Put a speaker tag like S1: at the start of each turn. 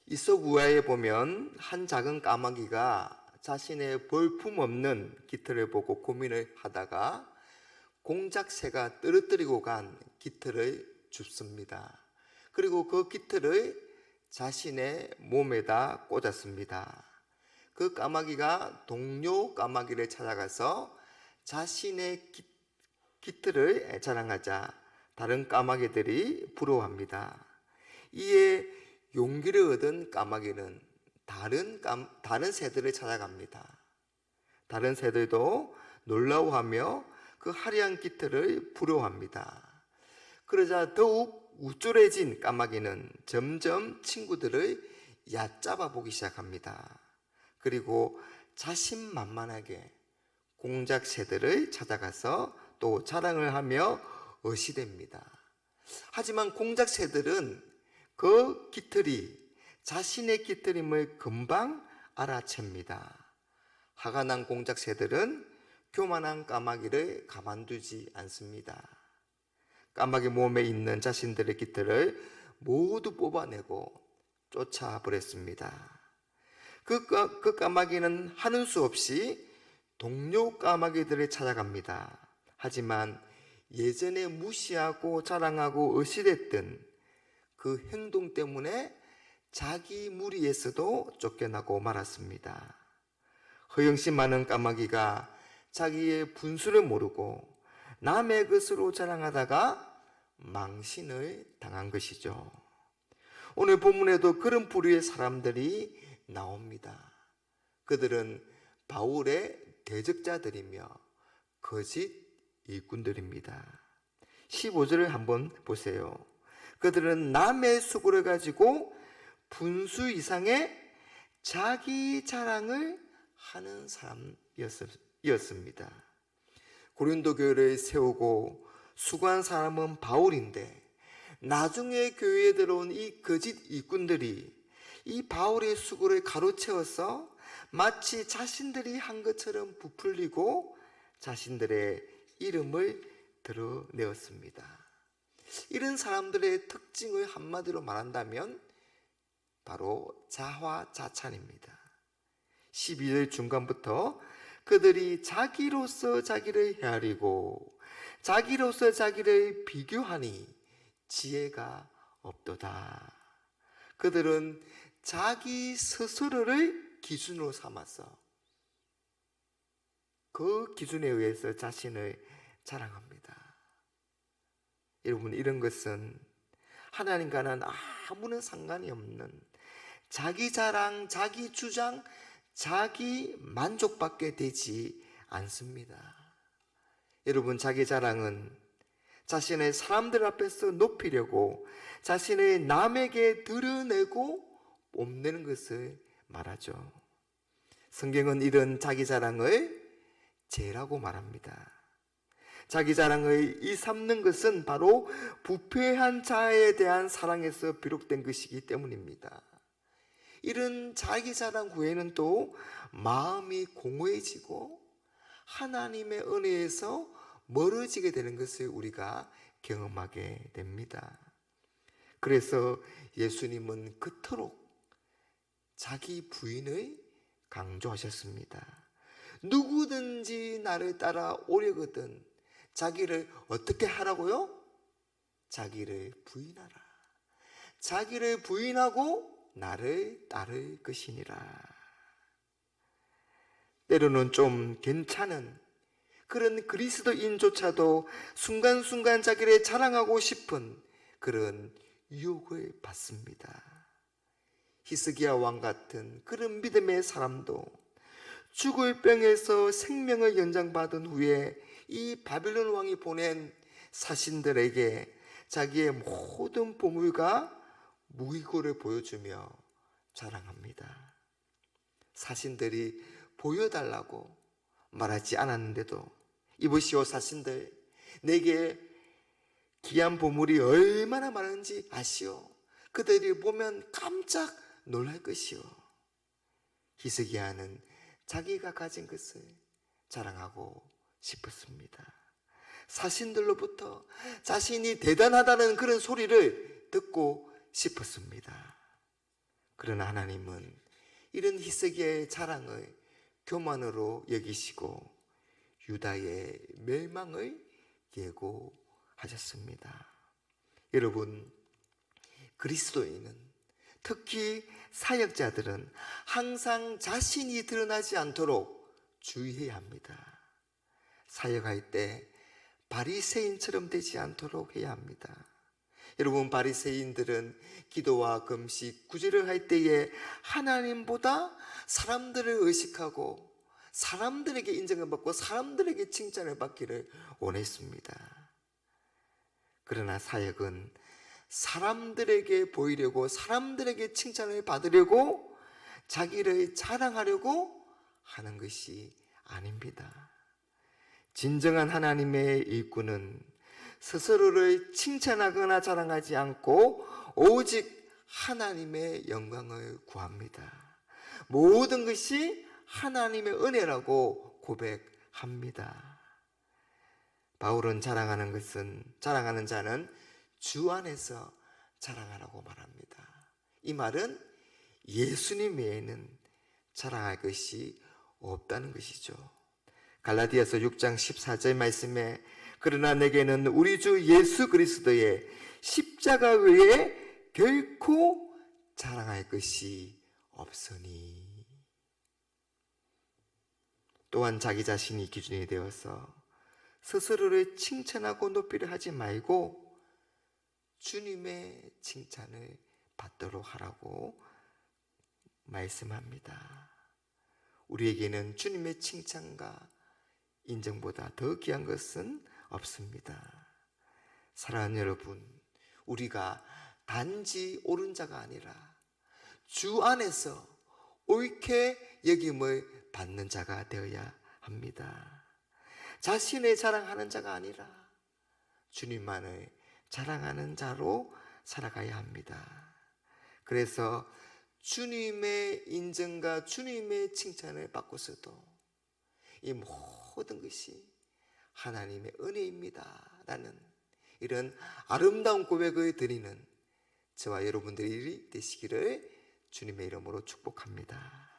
S1: 이솝우화에 보면 한 작은 까마귀가 자신의 볼품없는 깃털을 보고 고민을 하다가 공작새가 떨어뜨리고 간 깃털을 줍습니다. 그리고 그 깃털을 자신의 몸에다 꽂았습니다. 그 까마귀가 동료 까마귀를 찾아가서 자신의 깃털을 자랑하자 다른 까마귀들이 부러워합니다. 이에 용기를 얻은 까마귀는 다른 새들을 찾아갑니다. 다른 새들도 놀라워하며 그 화려한 깃털을 부러워합니다. 그러자 더욱 우쭐해진 까마귀는 점점 친구들을 얕잡아 보기 시작합니다. 그리고 자신만만하게 공작새들을 찾아가서 또 자랑을 하며 어시됩니다. 하지만 공작새들은 그 깃털이 자신의 깃털임을 금방 알아챕니다. 화가 난 공작새들은 교만한 까마귀를 가만두지 않습니다. 까마귀 몸에 있는 자신들의 깃털을 모두 뽑아내고 쫓아버렸습니다. 그 까마귀는 하는 수 없이 동료 까마귀들을 찾아갑니다. 하지만 예전에 무시하고 자랑하고 의식했던 그 행동 때문에 자기 무리에서도 쫓겨나고 말았습니다. 허영심 많은 까마귀가 자기의 분수를 모르고 남의 것으로 자랑하다가 망신을 당한 것이죠. 오늘 본문에도 그런 부류의 사람들이 나옵니다. 그들은 바울의 대적자들이며 거짓 일꾼들입니다. 15절을 한번 보세요. 그들은 남의 수고를 가지고 분수 이상의 자기 자랑을 하는 사람이었습니다. 고린도 교회를 세우고 수고한 사람은 바울인데 나중에 교회에 들어온 이 거짓 일꾼들이 이 바울의 수고를 가로채워서 마치 자신들이 한 것처럼 부풀리고 자신들의 이름을 드러내었습니다. 이런 사람들의 특징을 한마디로 말한다면 바로 자화자찬입니다. 12절 중간부터 그들이 자기로서 자기를 헤아리고 자기로서 자기를 비교하니 지혜가 없도다. 그들은 자기 스스로를 기준으로 삼아서 그 기준에 의해서 자신을 자랑합니다. 여러분, 이런 것은 하나님과는 아무런 상관이 없는 자기 자랑, 자기 주장, 자기 만족밖에 되지 않습니다. 여러분, 자기 자랑은 자신의 사람들 앞에서 높이려고 자신의 남에게 드러내고 뽐내는 것을 말하죠. 성경은 이런 자기 자랑을 죄라고 말합니다. 자기 자랑을 일삼는 것은 바로 부패한 자에 대한 사랑에서 비롯된 것이기 때문입니다. 이런 자기 자랑 후에는 또 마음이 공허해지고 하나님의 은혜에서 멀어지게 되는 것을 우리가 경험하게 됩니다. 그래서 예수님은 그토록 자기 부인을 강조하셨습니다. 누구든지 나를 따라 오려거든 자기를 어떻게 하라고요? 자기를 부인하라. 자기를 부인하고 나를 따를 것이니라. 때로는 좀 괜찮은 그런 그리스도인조차도 순간순간 자기를 자랑하고 싶은 그런 유혹을 받습니다. 히스기야 왕 같은 그런 믿음의 사람도 죽을 병에서 생명을 연장받은 후에 이 바빌론 왕이 보낸 사신들에게 자기의 모든 보물과 무기고를 보여주며 자랑합니다. 사신들이 보여달라고 말하지 않았는데도 이보시오 사신들, 내게 귀한 보물이 얼마나 많은지 아시오. 그들이 보면 깜짝 놀랄 것이오. 히스기야는 자기가 가진 것을 자랑하고 싶었습니다. 사신들로부터 자신이 대단하다는 그런 소리를 듣고 싶었습니다. 그러나 하나님은 이런 히스기야의 자랑을 교만으로 여기시고 유다의 멸망을 예고하셨습니다. 여러분, 그리스도인은, 특히 사역자들은 항상 자신이 드러나지 않도록 주의해야 합니다. 사역할 때 바리새인처럼 되지 않도록 해야 합니다. 여러분, 바리새인들은 기도와 금식, 구제를 할 때에 하나님보다 사람들을 의식하고 사람들에게 인정을 받고 사람들에게 칭찬을 받기를 원했습니다. 그러나 사역은 사람들에게 보이려고, 사람들에게 칭찬을 받으려고, 자기를 자랑하려고 하는 것이 아닙니다. 진정한 하나님의 일꾼은 스스로를 칭찬하거나 자랑하지 않고 오직 하나님의 영광을 구합니다. 모든 것이 하나님의 은혜라고 고백합니다. 바울은 자랑하는 자는 주 안에서 자랑하라고 말합니다. 이 말은 예수님 외에는 자랑할 것이 없다는 것이죠. 갈라디아서 6장 14절 말씀에 그러나 내게는 우리 주 예수 그리스도의 십자가 외에 결코 자랑할 것이 없으니, 또한 자기 자신이 기준이 되어서 스스로를 칭찬하고 높이려 하지 말고 주님의 칭찬을 받도록 하라고 말씀합니다. 우리에게는 주님의 칭찬과 인정보다 더 귀한 것은 없습니다. 사랑하는 여러분, 우리가 단지 옳은 자가 아니라 주 안에서 옳게 여김을 받는 자가 되어야 합니다. 자신을 자랑하는 자가 아니라 주님만을 자랑하는 자로 살아가야 합니다. 그래서 주님의 인정과 주님의 칭찬을 받고서도 이 모든 것이 하나님의 은혜입니다 라는 이런 아름다운 고백을 드리는 저와 여러분들이 되시기를 주님의 이름으로 축복합니다.